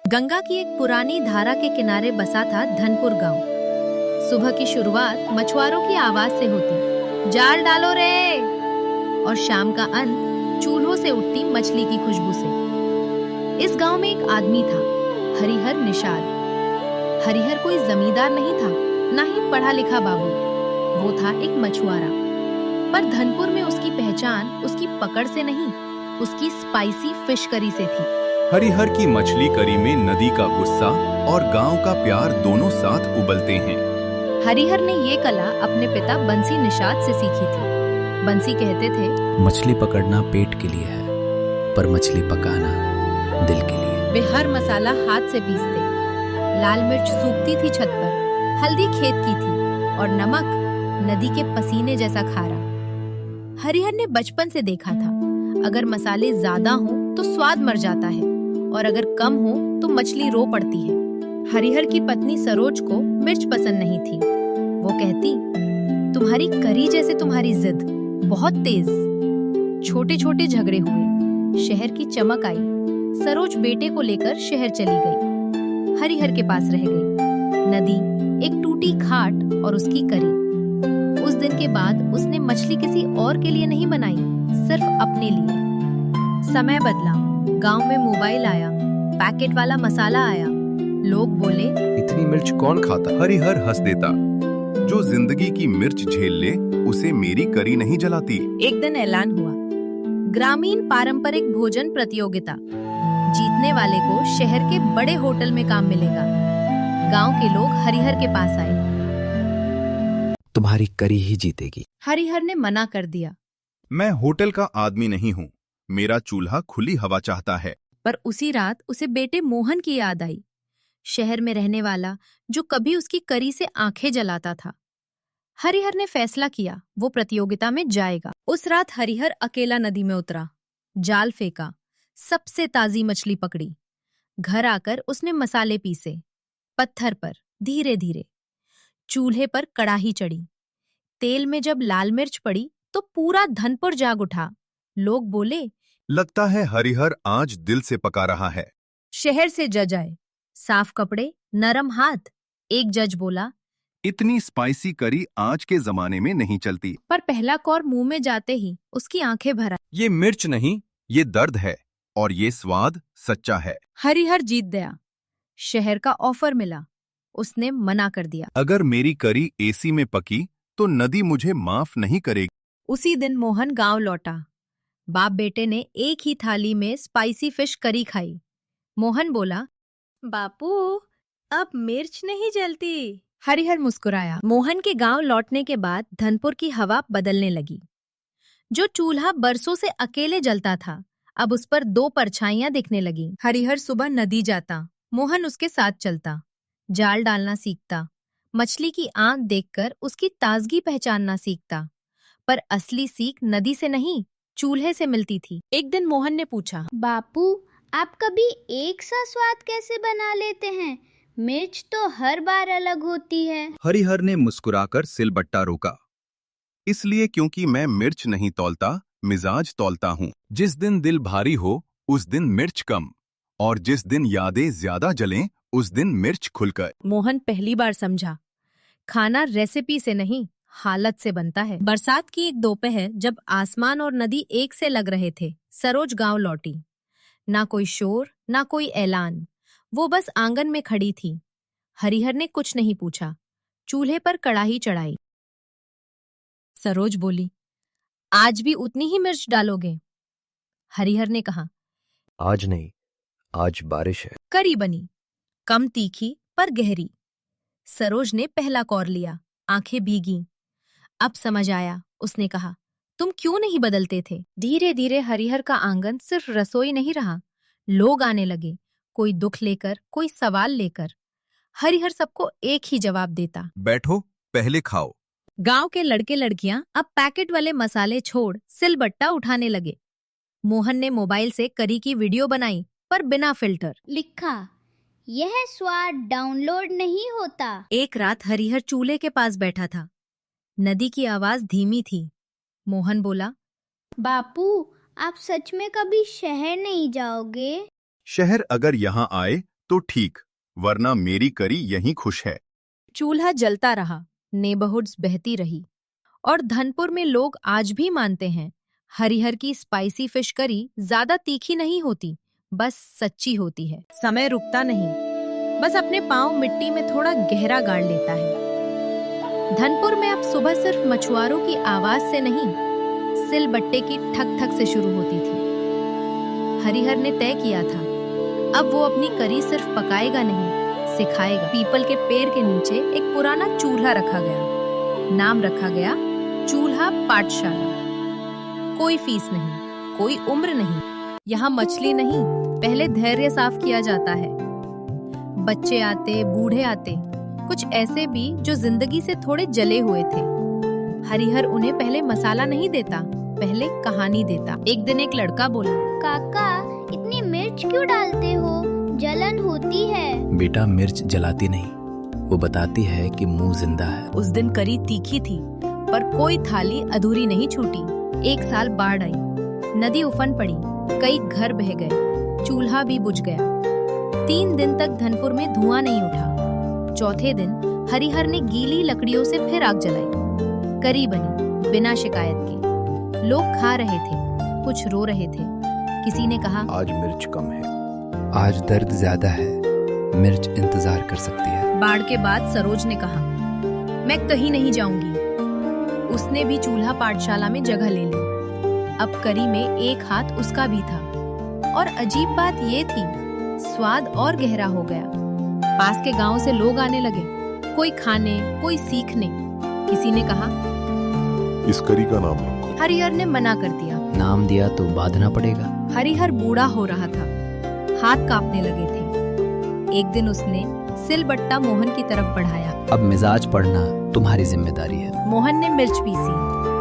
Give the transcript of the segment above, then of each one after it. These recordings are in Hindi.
गंगा की एक पुरानी धारा के किनारे बसा था धनपुर गांव। सुबह की शुरुआत मछुआरों की आवाज से होती, जाल डालो रे, और शाम का अंत चूल्हों से उठती मछली की खुशबू से। इस गांव में एक आदमी था, हरिहर निषाद। हरिहर कोई जमींदार नहीं था, ना ही पढ़ा लिखा बाबू। वो था एक मछुआरा, पर धनपुर में उसकी पहचान उसकी पकड़ से नहीं, उसकी स्पाइसी फिश करी से थी। हरिहर की मछली करी में नदी का गुस्सा और गांव का प्यार दोनों साथ उबलते हैं। हरिहर ने ये कला अपने पिता बंसी निषाद से सीखी थी। बंसी कहते थे, मछली पकड़ना पेट के लिए है, पर मछली पकाना दिल के लिए। वे हर मसाला हाथ से पीसते। लाल मिर्च सूखती थी छत पर, हल्दी खेत की थी और नमक नदी के पसीने जैसा खारा। हरिहर ने बचपन से देखा था, अगर मसाले ज्यादा हों तो स्वाद मर जाता है और अगर कम हो तो मछली रो पड़ती है। हरिहर की पत्नी सरोज को मिर्च पसंद नहीं थी। वो कहती, तुम्हारी करी जैसे तुम्हारी जिद, बहुत तेज। छोटे छोटे झगड़े हुए, शहर की चमक आई। सरोज बेटे को लेकर शहर चली गई, हरिहर के पास रह गई। नदी, एक टूटी खाट और उसकी करी। उस दिन के बाद उसने मछली किसी और के लिए नहीं बनाई, सिर्फ अपने लिए। समय बदला, गांव में मोबाइल आया, पैकेट वाला मसाला आया। लोग बोले, इतनी मिर्च कौन खाता? हरिहर हंस देता, जो जिंदगी की मिर्च झेल ले उसे मेरी करी नहीं जलाती। एक दिन ऐलान हुआ, ग्रामीण पारंपरिक भोजन प्रतियोगिता। जीतने वाले को शहर के बड़े होटल में काम मिलेगा। गांव के लोग हरिहर के पास आए। तुम्हारी करी ही जीतेगी। हरिहर ने मना कर दिया, मैं होटल का आदमी नहीं हूँ, मेरा चूल्हा खुली हवा चाहता है। पर उसी रात उसे बेटे मोहन की याद आई, शहर में रहने वाला जो कभी उसकी करी से आंखें जलाता था। हरिहर ने फैसला किया, वो प्रतियोगिता में जाएगा। उस रात हरिहर अकेला नदी में उतरा, जाल फेंका, सबसे ताजी मछली पकड़ी। घर आकर उसने मसाले पीसे, पत्थर पर धीरे धीरे। चूल्हे पर कड़ाही चढ़ी, तेल में जब लाल मिर्च पड़ी तो पूरा धनपुर जाग उठा। लोग बोले, लगता है हरिहर आज दिल से पका रहा है। शहर से जज आए, साफ कपड़े, नरम हाथ। एक जज बोला, इतनी स्पाइसी करी आज के जमाने में नहीं चलती। पर पहला कौर मुंह में जाते ही उसकी आंखें भर आई। ये मिर्च नहीं, ये दर्द है, और ये स्वाद सच्चा है। हरिहर जीत गया। शहर का ऑफर मिला, उसने मना कर दिया। अगर मेरी करी एसी में पकी तो नदी मुझे माफ नहीं करेगी। उसी दिन मोहन गांव लौटा। बाप बेटे ने एक ही थाली में स्पाइसी फिश करी खाई। मोहन बोला, बापू, अब मिर्च नहीं जलती। हरिहर मुस्कुराया। मोहन के गांव लौटने के बाद धनपुर की हवा बदलने लगी। जो चूल्हा बरसों से अकेले जलता था, अब उस पर दो परछाइयां दिखने लगी। हरिहर सुबह नदी जाता, मोहन उसके साथ चलता, जाल डालना सीखता, मछली की आंख देखकर उसकी ताजगी पहचानना सीखता। पर असली सीख नदी से नहीं, चूल्हे से मिलती थी। एक दिन मोहन ने पूछा, बापू, आप कभी एक सा स्वाद कैसे बना लेते हैं? मिर्च तो हर बार अलग होती है। हरिहर ने मुस्कुराकर सिलबट्टा रोका, इसलिए क्योंकि मैं मिर्च नहीं तौलता, मिजाज तौलता हूँ। जिस दिन दिल भारी हो उस दिन मिर्च कम, और जिस दिन यादें ज्यादा जलें उस दिन मिर्च खुलकर। मोहन पहली बार समझा, खाना रेसिपी से नहीं, हालत से बनता है। बरसात की एक दोपहर, जब आसमान और नदी एक से लग रहे थे, सरोज गांव लौटी। ना कोई शोर, ना कोई ऐलान, वो बस आंगन में खड़ी थी। हरिहर ने कुछ नहीं पूछा, चूल्हे पर कड़ाही चढ़ाई। सरोज बोली, आज भी उतनी ही मिर्च डालोगे? हरिहर ने कहा, आज नहीं, आज बारिश है। करी बनी, कम तीखी पर गहरी। सरोज ने पहला कौर लिया, आंखें भीगी। अब समझ आया, उसने कहा, तुम क्यों नहीं बदलते थे? धीरे धीरे हरिहर का आंगन सिर्फ रसोई नहीं रहा, लोग आने लगे, कोई दुख लेकर, कोई सवाल लेकर। हरिहर सबको एक ही जवाब देता, बैठो, पहले खाओ। गांव के लड़के लड़कियां अब पैकेट वाले मसाले छोड़ सिलबट्टा उठाने लगे। मोहन ने मोबाइल से करी की वीडियो बनाई, पर बिना फिल्टर। लिखा, यह स्वाद डाउनलोड नहीं होता। एक रात हरिहर चूल्हे के पास बैठा था, नदी की आवाज धीमी थी। मोहन बोला, बापू, आप सच में कभी शहर नहीं जाओगे? शहर अगर यहाँ आए तो ठीक, वरना मेरी करी यहीं खुश है। चूल्हा जलता रहा, नेबरहुड्स बहती रही, और धनपुर में लोग आज भी मानते हैं हरिहर की स्पाइसी फिश करी ज्यादा तीखी नहीं होती, बस सच्ची होती है। समय रुकता नहीं, बस अपने पांव मिट्टी में थोड़ा गहरा गाड़ लेता है। धनपुर में अब सुबह सिर्फ मछुआरों की आवाज से नहीं, सिलबट्टे की ठक ठक से शुरू होती थी। हरिहर ने तय किया था, अब वो अपनी करी सिर्फ पकाएगा नहीं, सिखाएगा। पीपल के पेड़ के नीचे एक पुराना चूल्हा रखा गया। नाम रखा गया चूल्हा पाठशाला। कोई फीस नहीं, कोई उम्र नहीं, यहाँ मछली नहीं, पहले धैर्य साफ किया जाता है। बच्चे आते, बूढ़े आते, कुछ ऐसे भी जो जिंदगी से थोड़े जले हुए थे। हरिहर उन्हें पहले मसाला नहीं देता, पहले कहानी देता। एक दिन एक लड़का बोला, काका, इतनी मिर्च क्यों डालते हो? जलन होती है। बेटा, मिर्च जलाती नहीं, वो बताती है कि मुंह जिंदा है। उस दिन करी तीखी थी, पर कोई थाली अधूरी नहीं छूटी। एक साल बाढ़ आई, नदी उफन पड़ी, कई घर बह गए, चूल्हा भी बुझ गया। 3 दिन तक धनपुर में धुआं नहीं उठा। चौथे दिन हरिहर ने गीली लकड़ियों से फिर आग जलाई। करी बनी बिना शिकायत के। लोग खा रहे थे, कुछ रो रहे थे। किसी ने कहा, आज मिर्च कम है। आज दर्द ज्यादा है, मिर्च इंतजार कर सकती है। बाढ़ के बाद सरोज ने कहा, मैं कहीं नहीं जाऊंगी। उसने भी चूल्हा पाठशाला में जगह ले ली। अब करी में एक हाथ उसका भी था, और अजीब बात ये थी, स्वाद और गहरा हो गया। पास के गांव से लोग आने लगे, कोई खाने, कोई सीखने। किसी ने कहा, इस करी का नाम रखो। हरिहर ने मना कर दिया। नाम दिया तो बांधना पड़ेगा। हरिहर बूढ़ा हो रहा था, हाथ कांपने लगे थे। एक दिन उसने सिलबट्टा मोहन की तरफ बढ़ाया। अब मिजाज पढ़ना तुम्हारी जिम्मेदारी है। मोहन ने मिर्च पीसी,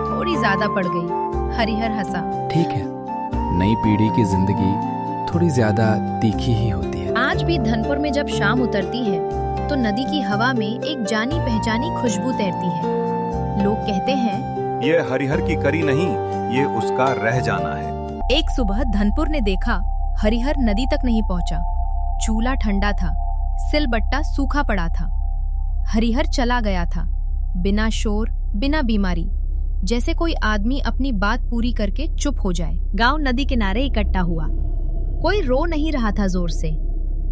थोड़ी ज्यादा पड़ गई। हरिहर हंसा। ठीक है, नई पीढ़ी की जिंदगी थोड़ी ज्यादा तीखी ही होती है। आज भी धनपुर में जब शाम उतरती है तो नदी की हवा में एक जानी पहचानी खुशबू तैरती है। लोग कहते हैं, ये हरिहर की करी नहीं, ये उसका रह जाना है। एक सुबह धनपुर ने देखा, हरिहर नदी तक नहीं पहुंचा। चूल्हा ठंडा था, सिलबट्टा सूखा पड़ा था। हरिहर चला गया था, बिना शोर, बिना बीमारी, जैसे कोई आदमी अपनी बात पूरी करके चुप हो जाए। गांव नदी किनारे इकट्ठा हुआ। कोई रो नहीं रहा था जोर से,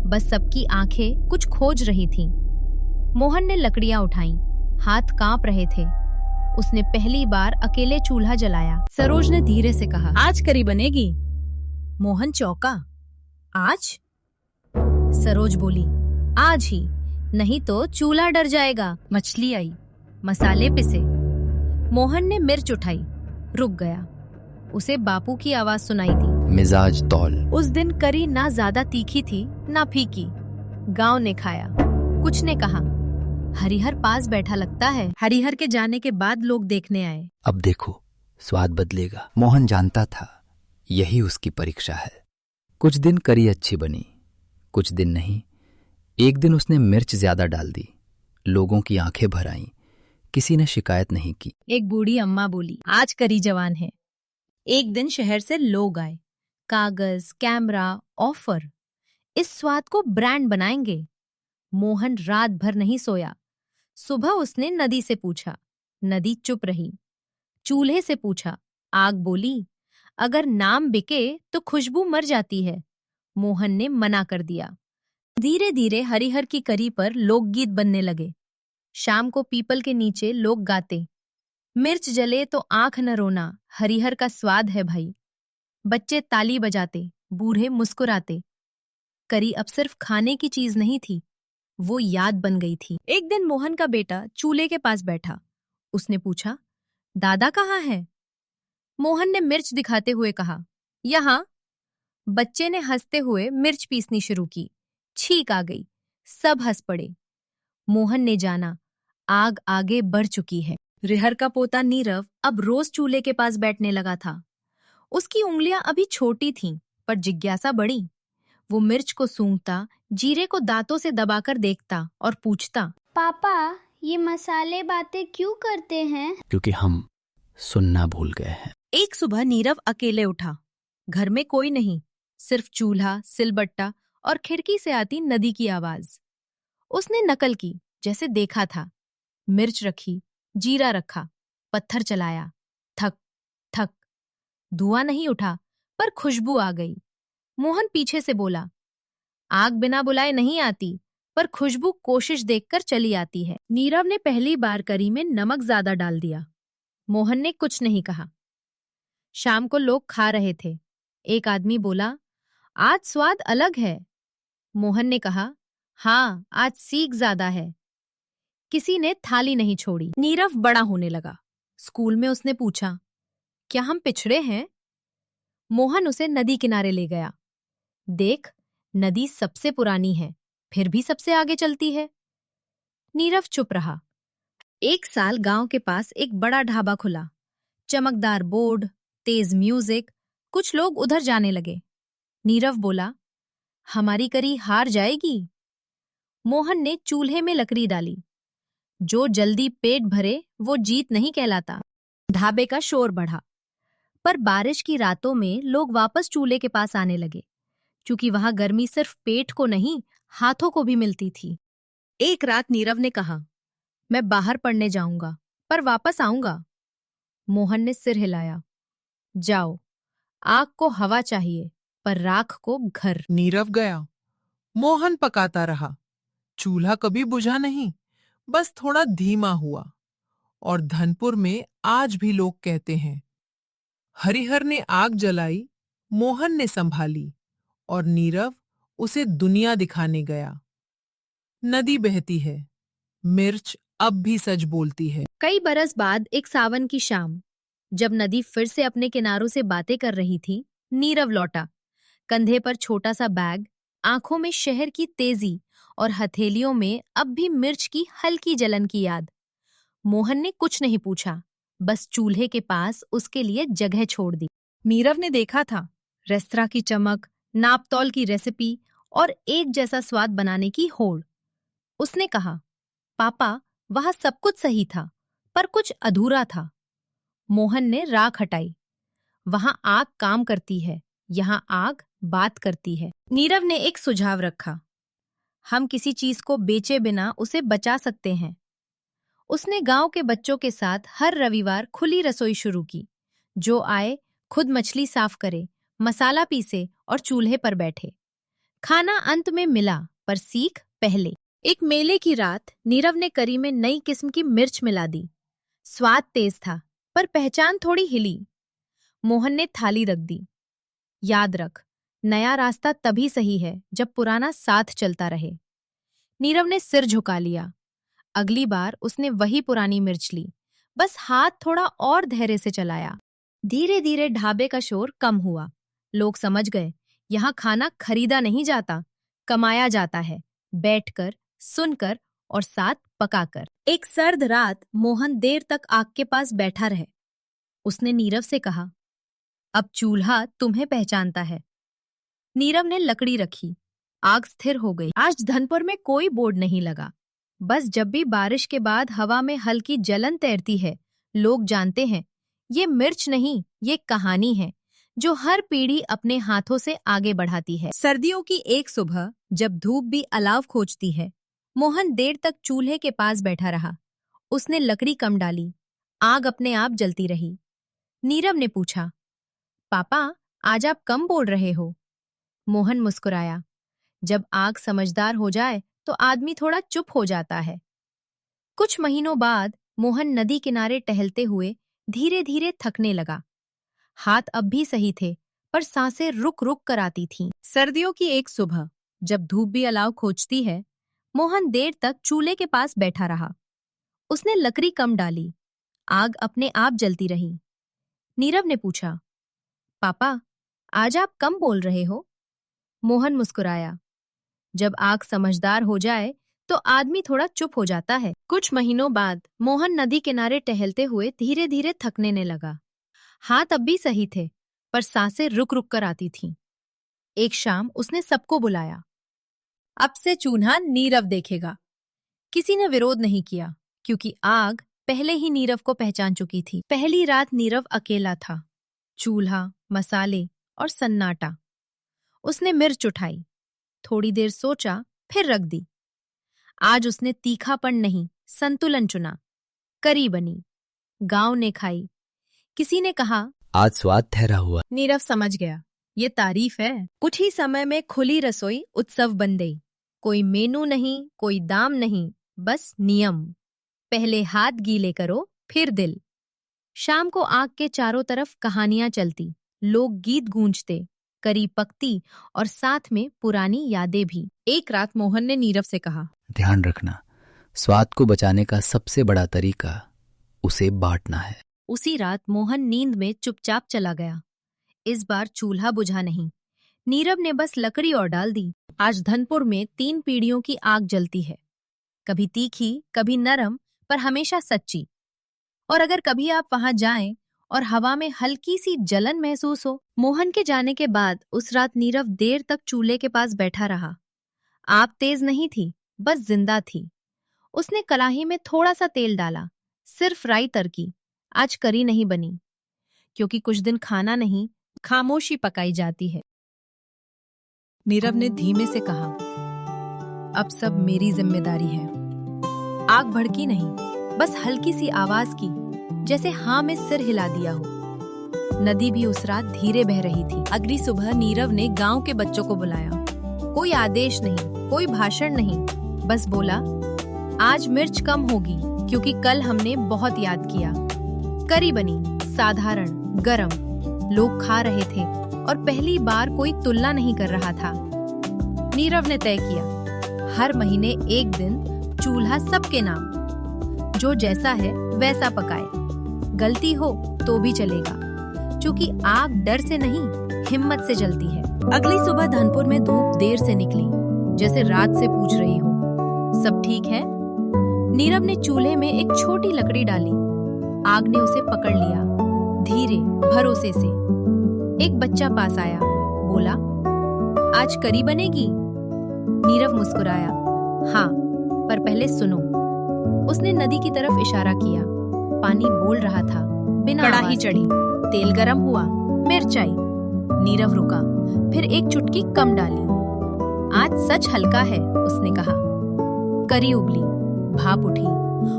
बस सबकी आंखें कुछ खोज रही थीं। मोहन ने लकड़ियां उठाईं, हाथ कांप रहे थे। उसने पहली बार अकेले चूल्हा जलाया। सरोज ने धीरे से कहा, आज करी बनेगी। मोहन चौंका, आज? सरोज बोली, आज ही, नहीं तो चूल्हा डर जाएगा। मछली आई, मसाले पिसे। मोहन ने मिर्च उठाई, रुक गया। उसे बापू की आवाज सुनाई दी, मिजाज तौल। उस दिन करी ना ज्यादा तीखी थी, ना फीकी। गांव ने खाया। कुछ ने कहा, हरिहर पास बैठा लगता है। हरिहर के जाने के बाद लोग देखने आए। अब देखो, स्वाद बदलेगा। मोहन जानता था, यही उसकी परीक्षा है। कुछ दिन करी अच्छी बनी, कुछ दिन नहीं। एक दिन उसने मिर्च ज्यादा डाल दी, लोगों की आंखें भर आईं। किसी ने शिकायत नहीं की। एक बूढ़ी अम्मा बोली, आज करी जवान है। एक दिन शहर से लोग आए, कागज, कैमरा, ऑफर। इस स्वाद को ब्रांड बनाएंगे। मोहन रात भर नहीं सोया। सुबह उसने नदी से पूछा, नदी चुप रही। चूल्हे से पूछा, आग बोली, अगर नाम बिके तो खुशबू मर जाती है। मोहन ने मना कर दिया। धीरे धीरे हरिहर की करी पर लोकगीत बनने लगे। शाम को पीपल के नीचे लोग गाते, मिर्च जले तो आंख न रोना, हरिहर का स्वाद है भाई। बच्चे ताली बजाते, बूढ़े मुस्कुराते। करी अब सिर्फ खाने की चीज नहीं थी, वो याद बन गई थी। एक दिन मोहन का बेटा चूल्हे के पास बैठा। उसने पूछा, दादा कहाँ है? मोहन ने मिर्च दिखाते हुए कहा, यहाँ। बच्चे ने हंसते हुए मिर्च पीसनी शुरू की। छींक आ गई, सब हंस पड़े। मोहन ने जाना, आग आगे बढ़ चुकी है। हरिहर का पोता नीरव अब रोज चूल्हे के पास बैठने लगा था। उसकी उंगलियां अभी छोटी थीं, पर जिज्ञासा बढ़ी। वो मिर्च को सूंघता, जीरे को दांतों से दबाकर देखता और पूछता, पापा, ये मसाले बातें क्यों करते हैं? क्योंकि हम सुनना भूल गए हैं। एक सुबह नीरव अकेले उठा। घर में कोई नहीं, सिर्फ चूल्हा, सिलबट्टा और खिड़की से आती नदी की आवाज। उसने नकल की, जैसे देखा था। मिर्च रखी, जीरा रखा, पत्थर चलाया, थक थक। धुआं नहीं उठा, पर खुशबू आ गई। मोहन पीछे से बोला, आग बिना बुलाए नहीं आती, पर खुशबू कोशिश देखकर चली आती है। नीरव ने पहली बार करी में नमक ज्यादा डाल दिया। मोहन ने कुछ नहीं कहा। शाम को लोग खा रहे थे। एक आदमी बोला, आज स्वाद अलग है। मोहन ने कहा, हाँ, आज सीख ज्यादा है। किसी ने थाली नहीं छोड़ी। नीरव बड़ा होने लगा। स्कूल में उसने पूछा, क्या हम पिछड़े हैं? मोहन उसे नदी किनारे ले गया। देख, नदी सबसे पुरानी है, फिर भी सबसे आगे चलती है। नीरव चुप रहा। एक साल गांव के पास एक बड़ा ढाबा खुला। चमकदार बोर्ड, तेज म्यूजिक, कुछ लोग उधर जाने लगे। नीरव बोला, हमारी करी हार जाएगी। मोहन ने चूल्हे में लकड़ी डाली। जो जल्दी पेट भरे वो जीत नहीं कहलाता। ढाबे का शोर बढ़ा, पर बारिश की रातों में लोग वापस चूल्हे के पास आने लगे, क्योंकि वहां गर्मी सिर्फ पेट को नहीं, हाथों को भी मिलती थी। एक रात नीरव ने कहा, मैं बाहर पढ़ने जाऊंगा, पर वापस आऊंगा। मोहन ने सिर हिलाया। जाओ, आग को हवा चाहिए, पर राख को घर। नीरव गया। मोहन पकाता रहा। चूल्हा कभी बुझा नहीं, बस थोड़ा धीमा हुआ। और धनपुर में आज भी लोग कहते हैं, हरिहर ने आग जलाई, मोहन ने संभाली, और नीरव उसे दुनिया दिखाने गया। नदी बहती है, मिर्च अब भी सच बोलती है। कई बरस बाद एक सावन की शाम, जब नदी फिर से अपने किनारों से बातें कर रही थी, नीरव लौटा। कंधे पर छोटा सा बैग, आंखों में शहर की तेजी और हथेलियों में अब भी मिर्च की हल्की जलन की याद। मोहन ने कुछ नहीं पूछा, बस चूल्हे के पास उसके लिए जगह छोड़ दी। नीरव ने देखा था, रेस्तरां की चमक, नापतौल की रेसिपी और एक जैसा स्वाद बनाने की होड़। उसने कहा, पापा, वहां सब कुछ सही था, पर कुछ अधूरा था। मोहन ने राख हटाई। वहां आग काम करती है, यहां आग बात करती है। नीरव ने एक सुझाव रखा, हम किसी चीज को बेचे बिना उसे बचा सकते हैं। उसने गांव के बच्चों के साथ हर रविवार खुली रसोई शुरू की। जो आए, खुद मछली साफ करे, मसाला पीसे और चूल्हे पर बैठे। खाना अंत में मिला, पर सीख पहले। एक मेले की रात नीरव ने करी में नई किस्म की मिर्च मिला दी। स्वाद तेज था, पर पहचान थोड़ी हिली। मोहन ने थाली रख दी। याद रख, नया रास्ता तभी सही है जब पुराना साथ चलता रहे। नीरव ने सिर झुका लिया। अगली बार उसने वही पुरानी मिर्च ली, बस हाथ थोड़ा और धैर्य से चलाया। धीरे धीरे ढाबे का शोर कम हुआ। लोग समझ गए, यहाँ खाना खरीदा नहीं जाता, कमाया जाता है, बैठकर, सुनकर और साथ पकाकर। एक सर्द रात मोहन देर तक आग के पास बैठा रहे। उसने नीरव से कहा, अब चूल्हा तुम्हें पहचानता है। नीरव ने लकड़ी रखी। आग स्थिर हो गई। आज धनपुर में कोई बोर्ड नहीं लगा। बस जब भी बारिश के बाद हवा में हल्की जलन तैरती है, लोग जानते हैं, ये मिर्च नहीं, ये कहानी है, जो हर पीढ़ी अपने हाथों से आगे बढ़ाती है। सर्दियों की एक सुबह, जब धूप भी अलाव खोजती है, मोहन देर तक चूल्हे के पास बैठा रहा। उसने लकड़ी कम डाली, आग अपने आप जलती रही। नीरव ने पूछा, पापा, आज आप कम बोल रहे हो? मोहन मुस्कुराया। जब आग समझदार हो जाए तो आदमी थोड़ा चुप हो जाता है। कुछ महीनों बाद मोहन नदी किनारे टहलते हुए धीरे धीरे थकने लगा। हाथ अब भी सही थे, पर सांसें रुक रुक कर आती थीं। सर्दियों की एक सुबह, जब धूप भी अलाव खोजती है, मोहन देर तक चूल्हे के पास बैठा रहा। उसने लकड़ी कम डाली, आग अपने आप जलती रही। नीरव ने पूछा, पापा, आज आप कम बोल रहे हो? मोहन मुस्कुराया। जब आग समझदार हो जाए तो आदमी थोड़ा चुप हो जाता है। कुछ महीनों बाद मोहन नदी किनारे टहलते हुए धीरे धीरे थकने लगा। हाथ अब भी सही थे, पर सांसें रुक रुक कर आती थीं। एक शाम उसने सबको बुलाया। अब से चूल्हा नीरव देखेगा। किसी ने विरोध नहीं किया, क्योंकि आग पहले ही नीरव को पहचान चुकी थी। पहली रात नीरव अकेला था। चूल्हा, मसाले और सन्नाटा। उसने मिर्च उठाई, थोड़ी देर सोचा, फिर रख दी। आज उसने तीखापन नहीं, संतुलन चुना। करी बनी, गांव ने खाई। किसी ने कहा, आज स्वाद ठहरा हुआ। नीरव समझ गया, ये तारीफ है। कुछ ही समय में खुली रसोई उत्सव बन गई। कोई मेनू नहीं, कोई दाम नहीं, बस नियम। पहले हाथ गीले करो, फिर दिल। शाम को आग के चारों तरफ कहानियां चलती, लोग गीत गूंजते, करी पकती और साथ में पुरानी यादें भी। एक रात मोहन ने नीरव से कहा, ध्यान रखना, स्वाद को बचाने का सबसे बड़ा तरीका उसे बांटना है। उसी रात मोहन नींद में चुपचाप चला गया। इस बार चूल्हा बुझा नहीं, नीरव ने बस लकड़ी और डाल दी। आज धनपुर में 3 पीढ़ियों की आग जलती है, कभी तीखी, कभी नरम, पर हमेशा सच्ची। और अगर कभी आप वहां जाएं और हवा में हल्की सी जलन महसूस हो। मोहन के जाने के बाद उस रात नीरव देर तक चूल्हे के पास बैठा रहा। आग तेज नहीं थी, बस जिंदा थी। उसने कलाही में थोड़ा सा तेल डाला, सिर्फ राई तड़की। आज करी नहीं बनी, क्योंकि कुछ दिन खाना नहीं, खामोशी पकाई जाती है। नीरव ने धीमे से कहा, अब सब मेरी जिम्मेदारी है। आग भड़की नहीं, बस हल्की सी आवाज की, जैसे हाँ में सिर हिला दिया हो। नदी भी उस रात धीरे बह रही थी। अगली सुबह नीरव ने गांव के बच्चों को बुलाया। कोई आदेश नहीं, कोई भाषण नहीं, बस बोला, आज मिर्च कम होगी, क्योंकि कल हमने बहुत याद किया। करी बनी, साधारण, गरम। लोग खा रहे थे और पहली बार कोई तुलना नहीं कर रहा था। नीरव ने तय किया, हर महीने एक दिन चूल्हा सबके नाम, जो जैसा है वैसा पकाए। गलती हो तो भी चलेगा, क्योंकि आग डर से नहीं, हिम्मत से जलती है। अगली सुबह धनपुर में धूप देर से निकली, जैसे रात से पूछ रही हो, सब ठीक है? नीरव ने चूल्हे में एक छोटी लकड़ी डाली। आग ने उसे पकड़ लिया, धीरे, भरोसे से। एक बच्चा पास आया, बोला, आज करी बनेगी? नीरव मुस्कुराया, हाँ, पर पहले सुनो। उसने नदी की तरफ इशारा किया। पानी बोल रहा था, बिना आवाज। कड़ाही चढ़ी, तेल गरम हुआ, मिर्च आई। नीरव रुका, फिर एक चुटकी कम डाली। आज सच हल्का है, उसने कहा। करी उबली, भाप उठी,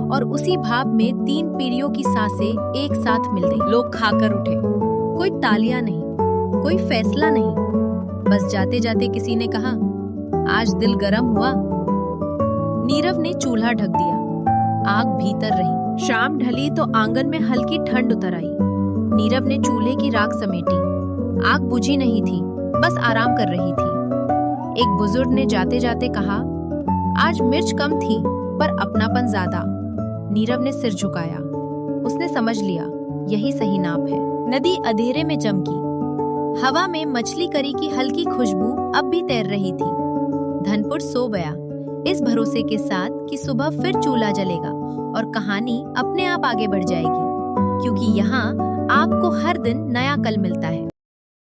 और उसी भाप में 3 पीढ़ियों की सांसें एक साथ मिल गई। लोग खाकर उठे। कोई तालियां नहीं, कोई फैसला नहीं, बस जाते जाते किसी ने कहा, आज दिल गरम हुआ। नीरव ने चूल्हा ढक दिया। आग भीतर रही। शाम ढली तो आंगन में हल्की ठंड उतर आई। नीरव ने चूल्हे की राख समेटी। आग बुझी नहीं थी, बस आराम कर रही थी। एक बुजुर्ग ने जाते जाते कहा, आज मिर्च कम थी, पर अपनापन ज्यादा। नीरव ने सिर झुकाया। उसने समझ लिया, यही सही नाप है। नदी अंधेरे में चमकी। हवा में मछली करी की हल्की खुशबू अब भी तैर रही थी। धनपुर सो गया, इस भरोसे के साथ कि सुबह फिर चूल्हा जलेगा और कहानी अपने आप आगे बढ़ जाएगी, क्योंकि यहाँ आग को हर दिन नया कल मिलता है।